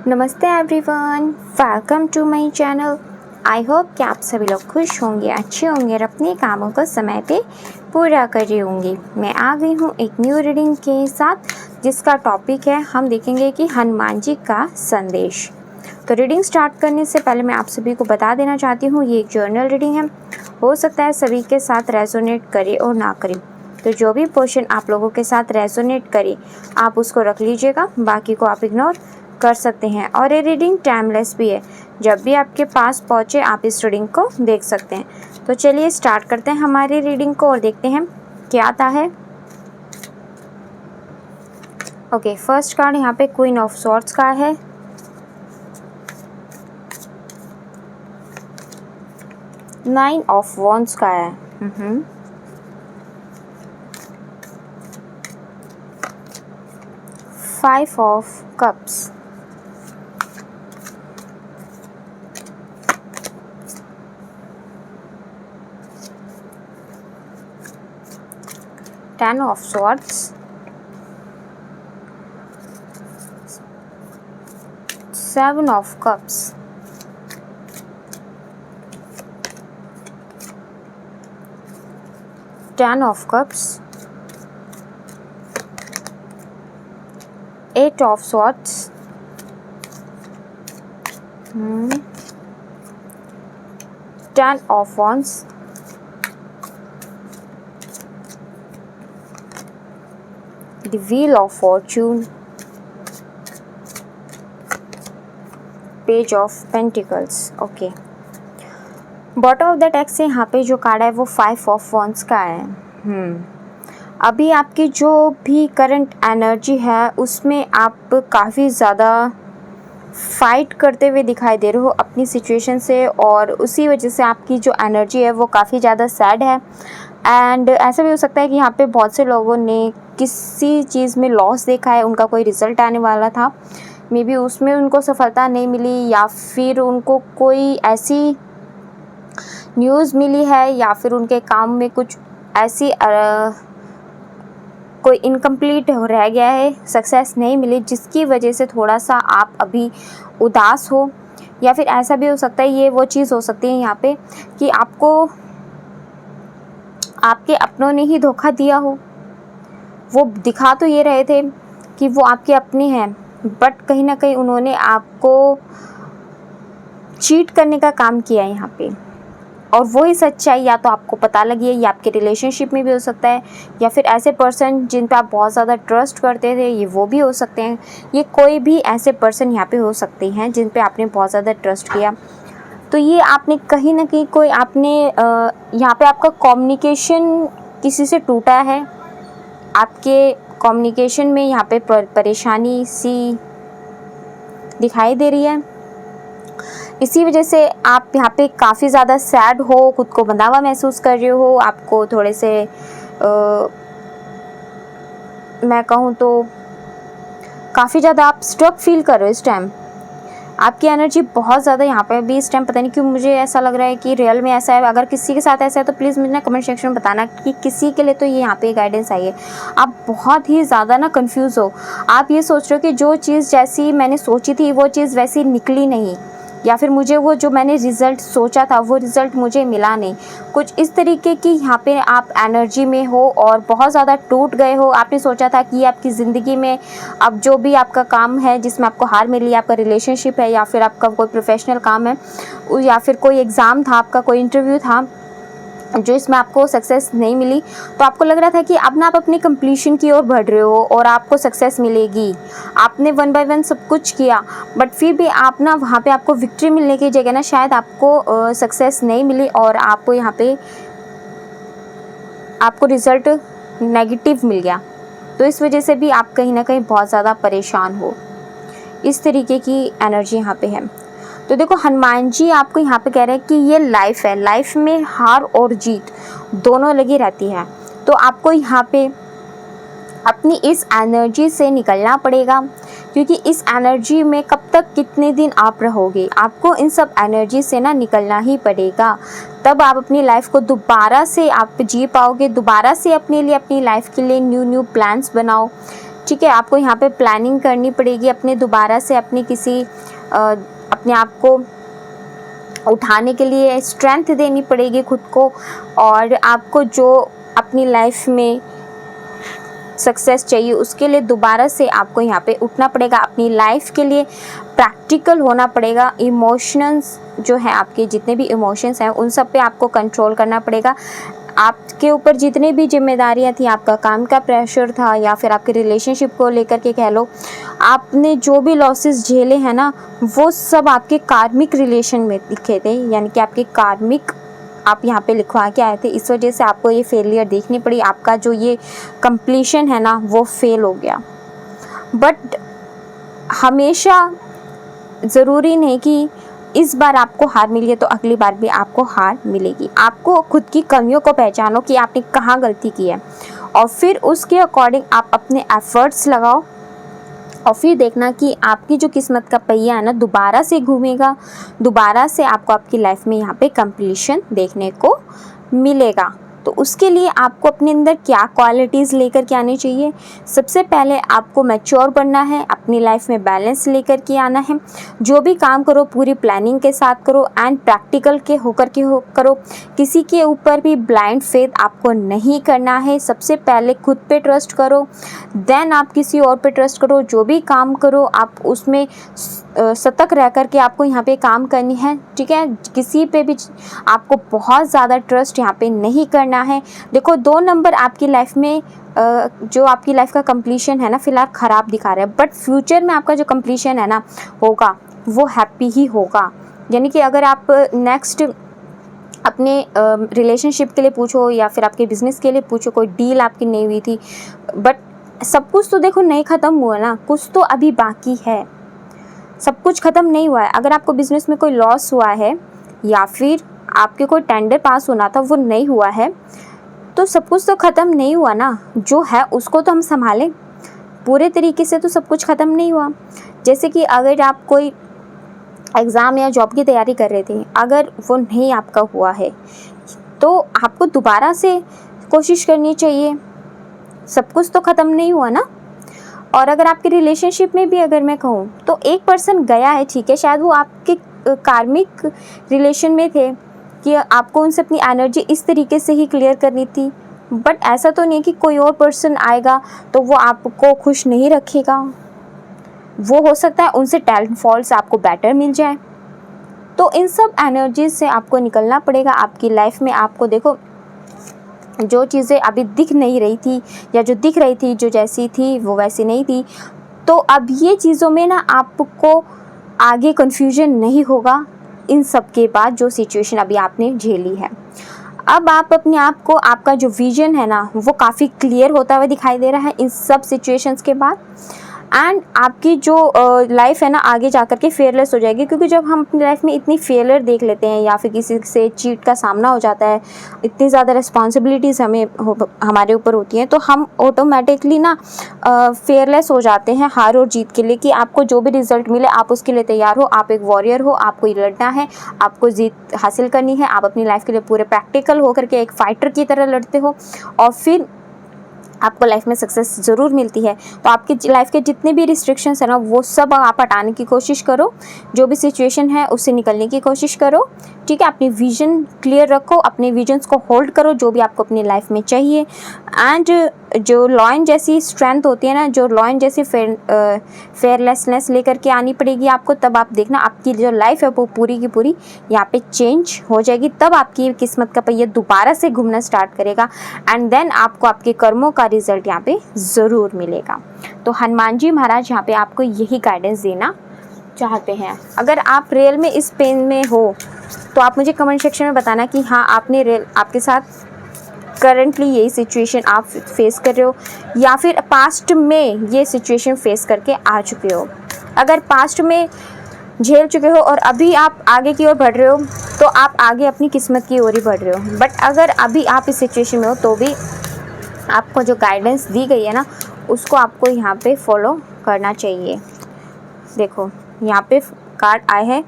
नमस्ते everyone, welcome to my channel. I hope कि आप सभी लोग खुश होंगे, अच्छे होंगे और अपने कामों को समय पे पूरा कर रहे होंगे। मैं आ गई हूँ एक न्यू रीडिंग के साथ, जिसका टॉपिक है हम देखेंगे कि हनुमान जी का संदेश। तो रीडिंग स्टार्ट करने से पहले मैं आप सभी को बता देना चाहती हूँ, ये एक जर्नल रीडिंग है। हो सकता है सभी के साथ रेजोनेट करे और ना करे, तो जो भी पोर्शन आप लोगों के साथ रेजोनेट करे आप उसको रख लीजिएगा, बाकी को आप इग्नोर कर सकते हैं। और ये रीडिंग टाइमलेस भी है, जब भी आपके पास पहुँचे आप इस रीडिंग को देख सकते हैं। तो चलिए स्टार्ट करते हैं हमारी रीडिंग को और देखते हैं क्या आता है। ओके, फर्स्ट कार्ड यहाँ पे क्वीन ऑफ सॉर्ड्स का है। नाइन ऑफ वॉन्ड्स का है। Five of cups. Ten of Swords, Seven of Cups, Ten of Cups, Eight of Swords, Ten of Wands, the Wheel of Fortune, Page of Pentacles। Okay, bottom of the deck से यहाँ पे जो card है वो five of wands का है। अभी आपकी जो भी करंट एनर्जी है उसमें आप काफ़ी ज़्यादा फाइट करते हुए दिखाई दे रहे हो अपनी सिचुएशन से, और उसी वजह से आपकी जो एनर्जी है वो काफ़ी ज़्यादा सैड है। एंड ऐसा भी हो सकता है कि यहाँ पे बहुत से लोगों ने किसी चीज़ में लॉस देखा है, उनका कोई रिज़ल्ट आने वाला था, मे बी उसमें उनको सफलता नहीं मिली, या फिर उनको कोई ऐसी न्यूज़ मिली है, या फिर उनके काम में कुछ ऐसी कोई इनकम्प्लीट रह गया है, सक्सेस नहीं मिली, जिसकी वजह से थोड़ा सा आप अभी उदास हो। या फिर ऐसा भी हो सकता है, ये वो चीज़ हो सकती है यहाँ पे कि आपको आपके अपनों ने ही धोखा दिया हो। वो दिखा तो ये रहे थे कि वो आपके अपने हैं, बट कहीं ना कहीं उन्होंने आपको चीट करने का काम किया है यहाँ पे, और वही सच्चाई या तो आपको पता लगी है, या आपके रिलेशनशिप में भी हो सकता है, या फिर ऐसे पर्सन जिन पे आप बहुत ज़्यादा ट्रस्ट करते थे ये वो भी हो सकते हैं। ये कोई भी ऐसे पर्सन यहाँ पे हो सकते हैं जिन पे आपने बहुत ज़्यादा ट्रस्ट किया। तो ये आपने कहीं ना कहीं कोई आपने यहाँ पे आपका कम्युनिकेशन किसी से टूटा है, आपके कम्युनिकेशन में यहाँ पे परेशानी सी दिखाई दे रही है। इसी वजह से आप यहाँ पे काफ़ी ज़्यादा सैड हो, खुद को बंधा हुआ महसूस कर रहे हो, आपको थोड़े से मैं कहूँ तो काफ़ी ज़्यादा आप स्ट्रक फील कर रहे हो इस टाइम। आपकी एनर्जी बहुत ज़्यादा यहाँ पे भी इस टाइम, पता नहीं क्यों मुझे ऐसा लग रहा है कि रियल में ऐसा है। अगर किसी के साथ ऐसा है तो प्लीज़ मुझे ना कमेंट सेक्शन में बताना कि किसी के लिए तो ये यहाँ पे गाइडेंस आई है। आप बहुत ही ज़्यादा ना कंफ्यूज हो, आप ये सोच रहे हो कि जो चीज़ जैसी मैंने सोची थी वो चीज़ वैसी निकली नहीं, या फिर मुझे वो जो मैंने रिज़ल्ट सोचा था वो रिज़ल्ट मुझे मिला नहीं। कुछ इस तरीके की यहाँ पे आप एनर्जी में हो और बहुत ज़्यादा टूट गए हो। आपने सोचा था कि आपकी ज़िंदगी में अब जो भी आपका काम है जिसमें आपको हार मिली, आपका रिलेशनशिप है, या फिर आपका कोई प्रोफेशनल काम है, या फिर कोई एग्ज़ाम था, आपका कोई इंटरव्यू था जो इसमें आपको सक्सेस नहीं मिली, तो आपको लग रहा था कि अब ना आप अपनी कंप्लीशन की ओर बढ़ रहे हो और आपको सक्सेस मिलेगी। आपने वन बाय वन सब कुछ किया, बट फिर भी आप ना वहाँ पे आपको विक्ट्री मिलने की जगह ना शायद आपको सक्सेस नहीं मिली, और आपको यहाँ पे आपको रिज़ल्ट नेगेटिव मिल गया। तो इस वजह से भी आप कहीं ना कहीं बहुत ज़्यादा परेशान हो। इस तरीके की एनर्जी यहाँ पे है। तो देखो, हनुमान जी आपको यहाँ पे कह रहे हैं कि ये लाइफ है, लाइफ में हार और जीत दोनों लगी रहती है। तो आपको यहाँ पे अपनी इस एनर्जी से निकलना पड़ेगा, क्योंकि इस एनर्जी में कब तक कितने दिन आप रहोगे, आपको इन सब एनर्जी से ना निकलना ही पड़ेगा। तब आप अपनी लाइफ को दोबारा से आप जी पाओगे, दोबारा से अपने लिए अपनी लाइफ के लिए न्यू प्लान्स बनाओ, ठीक है। आपको यहाँ पे प्लानिंग करनी पड़ेगी, अपने दोबारा से अपने आप को उठाने के लिए स्ट्रेंथ देनी पड़ेगी खुद को, और आपको जो अपनी लाइफ में सक्सेस चाहिए उसके लिए दोबारा से आपको यहाँ पे उठना पड़ेगा। अपनी लाइफ के लिए प्रैक्टिकल होना पड़ेगा। इमोशंस जो है, आपके जितने भी इमोशंस हैं उन सब पे आपको कंट्रोल करना पड़ेगा। आपके ऊपर जितनी भी जिम्मेदारियां थी, आपका काम का प्रेशर था या फिर आपके रिलेशनशिप को लेकर के कह लो, आपने जो भी लॉसेस झेले हैं ना, वो सब आपके कार्मिक रिलेशन में लिखे थे, यानी कि आपके कार्मिक आप यहाँ पे लिखवा के आए थे। इस वजह से आपको ये फेलियर देखनी पड़ी, आपका जो ये कंप्लीशन है ना वो फेल हो गया। बट हमेशा ज़रूरी नहीं कि इस बार आपको हार मिली है तो अगली बार भी आपको हार मिलेगी। आपको खुद की कमियों को पहचानो कि आपने कहाँ गलती की है, और फिर उसके अकॉर्डिंग आप अपने एफर्ट्स लगाओ, और फिर देखना कि आपकी जो किस्मत का पहिया है ना दोबारा से घूमेगा, दोबारा से आपको आपकी लाइफ में यहाँ पे कंप्लीशन देखने को मिलेगा। तो उसके लिए आपको अपने अंदर क्या क्वालिटीज़ लेकर के आनी चाहिए? सबसे पहले आपको मैच्योर बनना है, अपनी लाइफ में बैलेंस लेकर के आना है। जो भी काम करो पूरी प्लानिंग के साथ करो एंड प्रैक्टिकल के होकर के करो। किसी के ऊपर भी ब्लाइंड फेथ आपको नहीं करना है। सबसे पहले खुद पे ट्रस्ट करो, देन आप किसी और पे ट्रस्ट करो। जो भी काम करो आप उसमें सतर्क रह कर के आपको यहाँ पे काम करनी है, ठीक है। किसी पे भी आपको बहुत ज़्यादा ट्रस्ट यहाँ पे नहीं करना है। देखो 2 नंबर आपकी लाइफ में जो आपकी लाइफ का कंप्लीशन है ना फिलहाल ख़राब दिखा रहा है, बट फ्यूचर में आपका जो कंप्लीशन है ना होगा वो हैप्पी ही होगा। यानी कि अगर आप नेक्स्ट अपने रिलेशनशिप के लिए पूछो या फिर आपके बिज़नेस के लिए पूछो, कोई डील आपकी नहीं हुई थी, बट सब कुछ तो देखो नहीं ख़त्म हुआ ना, कुछ तो अभी बाकी है, सब कुछ ख़त्म नहीं हुआ है। अगर आपको बिज़नेस में कोई लॉस हुआ है या फिर आपके कोई टेंडर पास होना था वो नहीं हुआ है, तो सब कुछ तो ख़त्म नहीं हुआ ना। जो है उसको तो हम संभालें, पूरे तरीके से तो सब कुछ ख़त्म नहीं हुआ। जैसे कि अगर आप कोई एग्ज़ाम या जॉब की तैयारी कर रहे थे, अगर वो नहीं आपका हुआ है तो आपको दोबारा से कोशिश करनी चाहिए, सब कुछ तो ख़त्म नहीं हुआ ना। और अगर आपके रिलेशनशिप में भी अगर मैं कहूँ तो एक पर्सन गया है, ठीक है, शायद वो आपके कार्मिक रिलेशन में थे कि आपको उनसे अपनी एनर्जी इस तरीके से ही क्लियर करनी थी, बट ऐसा तो नहीं कि कोई और पर्सन आएगा तो वो आपको खुश नहीं रखेगा। वो हो सकता है उनसे टैलेंट फॉल्स आपको बेटर मिल जाए। तो इन सब एनर्जीज से आपको निकलना पड़ेगा। आपकी लाइफ में आपको देखो जो चीज़ें अभी दिख नहीं रही थी या जो दिख रही थी, जो जैसी थी वो वैसी नहीं थी, तो अब ये चीज़ों में ना आपको आगे कन्फ्यूजन नहीं होगा इन सब के बाद जो सिचुएशन अभी आपने झेली है। अब आप अपने आप को, आपका जो विजन है ना वो काफ़ी क्लियर होता हुआ दिखाई दे रहा है इन सब सिचुएशंस के बाद। एंड आपकी जो लाइफ है ना आगे जा कर के फेयरलेस हो जाएगी, क्योंकि जब हम अपनी लाइफ में इतनी फेलियर देख लेते हैं या फिर किसी से चीट का सामना हो जाता है, इतनी ज़्यादा रिस्पॉन्सिबिलिटीज़ हमारे ऊपर होती हैं, तो हम ऑटोमेटिकली ना फेयरलेस हो जाते हैं हार और जीत के लिए, कि आपको जो भी रिज़ल्ट मिले आप उसके लिए तैयार हो, आप एक वॉरियर हो, आपको लड़ना है, आपको जीत हासिल करनी है, आप अपनी लाइफ के लिए पूरे प्रैक्टिकल होकर के एक फ़ाइटर की तरह लड़ते हो, और फिर आपको लाइफ में सक्सेस ज़रूर मिलती है। तो आपकी लाइफ के जितने भी रिस्ट्रिक्शंस है ना वो सब आप हटाने की कोशिश करो, जो भी सिचुएशन है उससे निकलने की कोशिश करो, ठीक है। अपनी विजन क्लियर रखो, अपने विजन्स को होल्ड करो जो भी आपको अपनी लाइफ में चाहिए। एंड जो लॉयन जैसी स्ट्रेंथ होती है ना, जो लॉयन जैसी फेयरलेसनेस लेकर के आनी पड़ेगी आपको, तब आप देखना आपकी जो लाइफ है वो पूरी की पूरी यहाँ पे चेंज हो जाएगी। तब आपकी किस्मत का पहिया दोबारा से घूमना स्टार्ट करेगा, एंड देन आपको आपके कर्मों का रिजल्ट यहाँ पे ज़रूर मिलेगा। तो हनुमान जी महाराज यहाँ पे आपको यही गाइडेंस देना चाहते हैं। अगर आप रियल में इस पेन में हो तो आप मुझे कमेंट सेक्शन में बताना कि हाँ आपके साथ करंटली यही सिचुएशन आप फेस कर रहे हो, या फिर पास्ट में ये सिचुएशन फेस करके आ चुके हो। अगर पास्ट में झेल चुके हो और अभी आप आगे की ओर बढ़ रहे हो तो आप आगे अपनी किस्मत की ओर ही बढ़ रहे हो। बट अगर अभी आप इस सिचुएशन में हो तो भी आपको जो गाइडेंस दी गई है ना उसको आपको यहाँ पे फॉलो करना चाहिए। देखो यहाँ पे कार्ड आए हैं,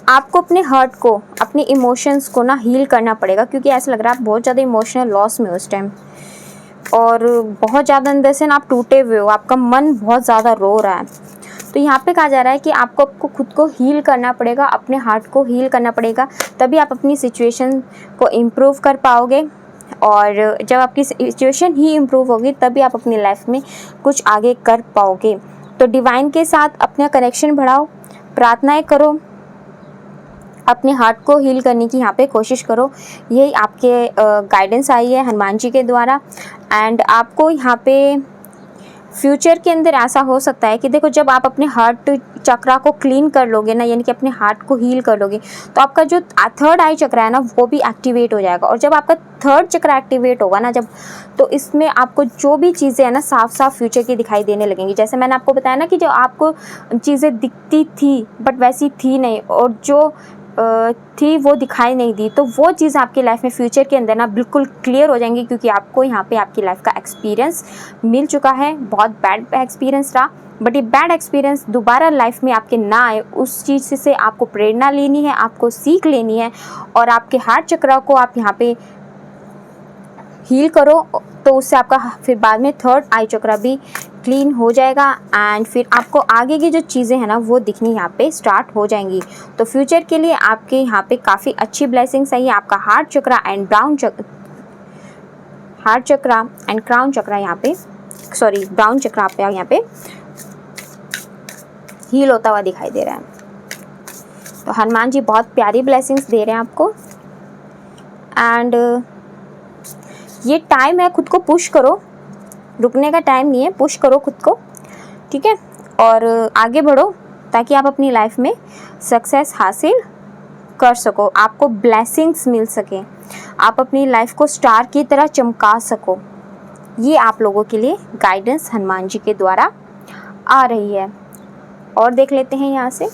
आपको अपने हर्ट को, अपने इमोशंस को ना हील करना पड़ेगा, क्योंकि ऐसा लग रहा है आप बहुत ज़्यादा इमोशनल लॉस में हो उस टाइम। और बहुत ज़्यादा अंदर से ना आप टूटे हुए हो, आपका मन बहुत ज़्यादा रो रहा है। तो यहाँ पे कहा जा रहा है कि आपको खुद को हील करना पड़ेगा, अपने हार्ट को हील करना पड़ेगा, तभी आप अपनी सिचुएशन को इम्प्रूव कर पाओगे। और जब आपकी सिचुएशन ही इम्प्रूव होगी तभी आप अपनी लाइफ में कुछ आगे कर पाओगे। तो डिवाइन के साथ अपना कनेक्शन बढ़ाओ, प्रार्थनाएं करो, अपने हार्ट को हील करने की यहाँ पे कोशिश करो। यही आपके गाइडेंस आई है हनुमान जी के द्वारा। एंड आपको यहाँ पे फ्यूचर के अंदर ऐसा हो सकता है कि देखो, जब आप अपने हार्ट चक्रा को क्लीन कर लोगे ना, यानी कि अपने हार्ट को हील कर लोगे, तो आपका जो थर्ड आई चक्रा है ना वो भी एक्टिवेट हो जाएगा। और जब आपका थर्ड चक्रा एक्टिवेट होगा ना, जब, तो इसमें आपको जो भी चीज़ें हैं ना साफ साफ फ्यूचर की दिखाई देने लगेंगी। जैसे मैंने आपको बताया ना कि जो आपको चीज़ें दिखती थी बट वैसी थी नहीं, और जो थी वो दिखाई नहीं दी, तो वो चीज़ आपकी लाइफ में फ्यूचर के अंदर ना बिल्कुल क्लियर हो जाएंगी, क्योंकि आपको यहाँ पे आपकी लाइफ का एक्सपीरियंस मिल चुका है। बहुत बैड एक्सपीरियंस रहा, बट ये बैड एक्सपीरियंस दोबारा लाइफ में आपके ना आए, उस चीज़ से आपको प्रेरणा लेनी है, आपको सीख लेनी है, और आपके हार्ट चक्रा को आप यहाँ पे हील करो, तो उससे आपका फिर बाद में थर्ड आई चक्रा भी क्लीन हो जाएगा। एंड फिर आपको आगे की जो चीज़ें हैं ना वो दिखनी यहाँ पे स्टार्ट हो जाएंगी। तो फ्यूचर के लिए आपके यहाँ पे काफ़ी अच्छी ब्लेसिंग्स आई है। आपका हार्ट चक्रा एंड क्राउन चक्रा यहाँ पे, सॉरी, ब्राउन चक्रा आप यहाँ पे हील होता हुआ दिखाई दे रहा है। तो हनुमान जी बहुत प्यारी ब्लेसिंग्स दे रहे हैं आपको। एंड ये टाइम है, खुद को पुश करो, रुकने का टाइम नहीं है, पुश करो खुद को, ठीक है, और आगे बढ़ो ताकि आप अपनी लाइफ में सक्सेस हासिल कर सको, आपको ब्लेसिंग्स मिल सके, आप अपनी लाइफ को स्टार की तरह चमका सको। ये आप लोगों के लिए गाइडेंस हनुमान जी के द्वारा आ रही है। और देख लेते हैं यहाँ से।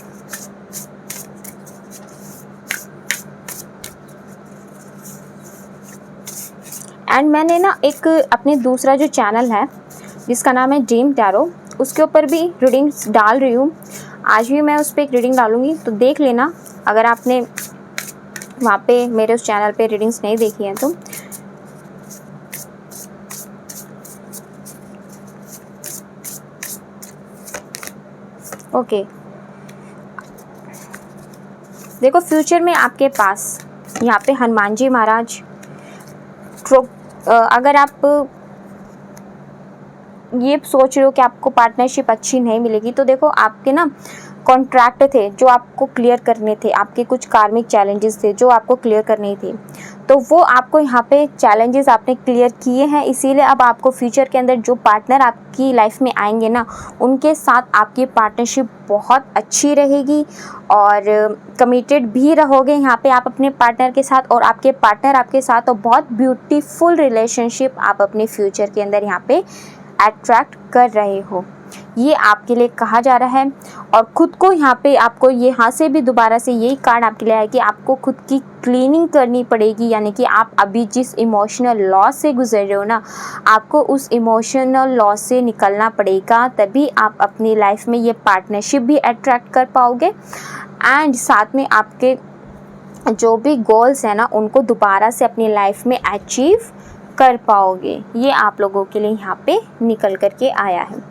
एंड मैंने ना एक अपने दूसरा जो चैनल है जिसका नाम है ड्रीम टैरो, उसके ऊपर भी रीडिंग्स डाल रही हूँ। आज भी मैं उस पर एक रीडिंग डालूँगी, तो देख लेना अगर आपने वहाँ पे मेरे उस चैनल पे रीडिंग्स नहीं देखी हैं तो। ओके, देखो फ्यूचर में आपके पास यहाँ पे हनुमान जी महाराज, अगर आप ये सोच रहे हो कि आपको पार्टनरशिप अच्छी नहीं मिलेगी, तो देखो आपके ना कॉन्ट्रैक्ट थे जो आपको क्लियर करने थे, आपके कुछ कार्मिक चैलेंजेस थे जो आपको क्लियर करने थे, तो वो आपको यहाँ पे चैलेंजेस आपने क्लियर किए हैं। इसीलिए अब आपको फ्यूचर के अंदर जो पार्टनर आपकी लाइफ में आएंगे ना, उनके साथ आपकी पार्टनरशिप बहुत अच्छी रहेगी और कमिटेड भी रहोगे यहाँ पे आप अपने पार्टनर के साथ, और आपके पार्टनर आपके साथ, तो बहुत ब्यूटीफुल रिलेशनशिप आप अपने फ्यूचर के अंदर यहाँ पे अट्रैक्ट कर रहे हो, ये आपके लिए कहा जा रहा है। और खुद को यहाँ पे आपको यहाँ से भी दोबारा से यही कार्ड आपके लिए है कि आपको खुद की क्लीनिंग करनी पड़ेगी, यानी कि आप अभी जिस इमोशनल लॉस से गुजर रहे हो ना, आपको उस इमोशनल लॉस से निकलना पड़ेगा, तभी आप अपनी लाइफ में ये पार्टनरशिप भी अट्रैक्ट कर पाओगे। एंड साथ में आपके जो भी गोल्स हैं ना, उनको दोबारा से अपनी लाइफ में अचीव कर पाओगे। ये आप लोगों के लिए यहाँ पे निकल कर के आया है।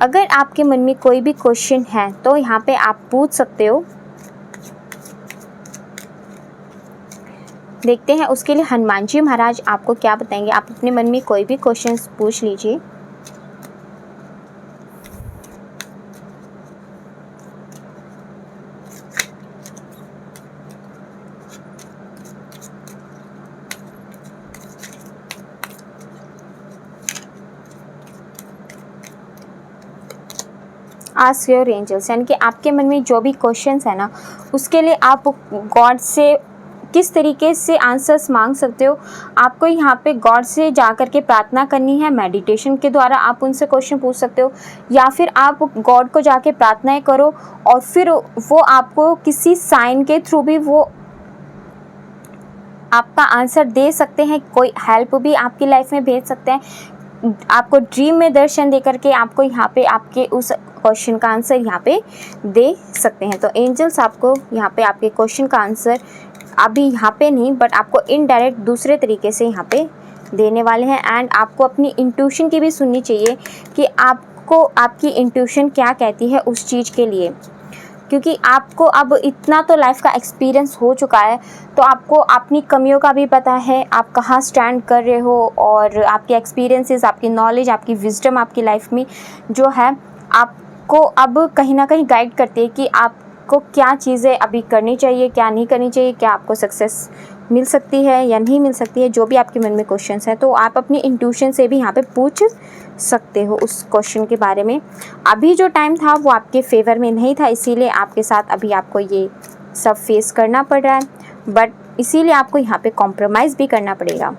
अगर आपके मन में कोई भी क्वेश्चन है तो यहाँ पे आप पूछ सकते हो। देखते हैं उसके लिए हनुमान जी महाराज आपको क्या बताएंगे। आप अपने मन में कोई भी क्वेश्चन पूछ लीजिए। आस्क योर एंजल्स, यानी कि आपके मन में जो भी क्वेश्चंस है ना, उसके लिए आप गॉड से किस तरीके से आंसर्स मांग सकते हो। आपको यहाँ पे गॉड से जा कर के प्रार्थना करनी है, मेडिटेशन के द्वारा आप उनसे क्वेश्चन पूछ सकते हो, या फिर आप गॉड को जाके प्रार्थनाएं करो और फिर वो आपको किसी साइन के थ्रू भी वो आपका आंसर दे सकते हैं। कोई हेल्प भी आपकी लाइफ में भेज सकते हैं, आपको ड्रीम में दर्शन दे करके आपको यहाँ पे आपके उस क्वेश्चन का आंसर यहाँ पे दे सकते हैं। तो एंजल्स आपको यहाँ पे आपके क्वेश्चन का आंसर अभी यहाँ पे नहीं, बट आपको इनडायरेक्ट दूसरे तरीके से यहाँ पे देने वाले हैं। एंड आपको अपनी इंट्यूशन की भी सुननी चाहिए कि आपको आपकी इंट्यूशन क्या कहती है उस चीज़ के लिए, क्योंकि आपको अब इतना तो लाइफ का एक्सपीरियंस हो चुका है, तो आपको अपनी कमियों का भी पता है, आप कहाँ स्टैंड कर रहे हो, और आपके एक्सपीरियंसेस, आपकी नॉलेज, आपकी विजडम आपकी लाइफ में जो है आपको अब कहीं ना कहीं गाइड करती है कि आपको क्या चीज़ें अभी करनी चाहिए, क्या नहीं करनी चाहिए, क्या आपको सक्सेस मिल सकती है या नहीं मिल सकती है। जो भी आपके मन में क्वेश्चंस हैं तो आप अपनी इंट्यूशन से भी यहाँ पे पूछ सकते हो उस क्वेश्चन के बारे में। अभी जो टाइम था वो आपके फेवर में नहीं था, इसीलिए आपके साथ अभी आपको ये सब फेस करना पड़ रहा है, बट इसीलिए आपको यहाँ पे कॉम्प्रोमाइज़ भी करना पड़ेगा।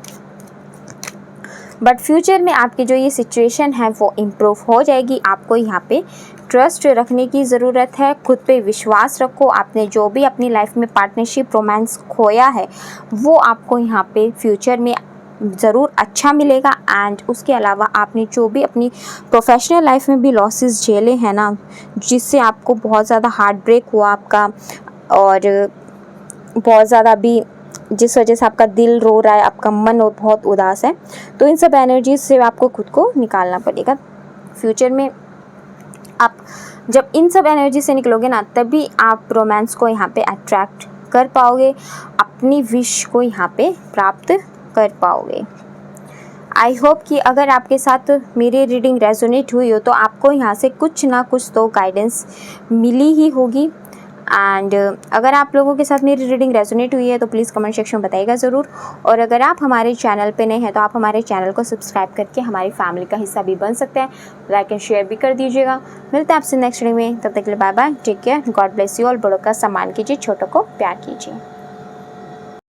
बट फ्यूचर में आपकी जो ये सिचुएशन है वो इम्प्रूव हो जाएगी। आपको यहाँ पे ट्रस्ट रखने की ज़रूरत है, खुद पे विश्वास रखो। आपने जो भी अपनी लाइफ में पार्टनरशिप, रोमांस खोया है वो आपको यहाँ पे फ्यूचर में ज़रूर अच्छा मिलेगा। एंड उसके अलावा आपने जो भी अपनी प्रोफेशनल लाइफ में भी लॉसेस झेले हैं ना, जिससे आपको बहुत ज़्यादा हार्ट ब्रेक हुआ आपका, और बहुत ज़्यादा भी जिस वजह से आपका दिल रो रहा है, आपका मन और बहुत उदास है, तो इन सब एनर्जीज से आपको खुद को निकालना पड़ेगा। फ्यूचर में आप जब इन सब एनर्जी से निकलोगे ना, तभी आप रोमांस को यहाँ पे अट्रैक्ट कर पाओगे, अपनी विश को यहाँ पे प्राप्त कर पाओगे। आई होप कि अगर आपके साथ मेरी रीडिंग रेजोनेट हुई हो तो आपको यहाँ से कुछ ना कुछ तो गाइडेंस मिली ही होगी। एंड अगर आप लोगों के साथ मेरी रीडिंग रेजोनेट हुई है तो प्लीज़ कमेंट सेक्शन में बताइएगा ज़रूर। और अगर आप हमारे चैनल पे नए हैं तो आप हमारे चैनल को सब्सक्राइब करके हमारी फैमिली का हिस्सा भी बन सकते हैं। लाइक एंड शेयर भी कर दीजिएगा। मिलते हैं आपसे नेक्स्ट रीडिंग में, तब तक के लिए bye bye, take care, God bless you all. बड़ों का सम्मान कीजिए, छोटों को प्यार कीजिए।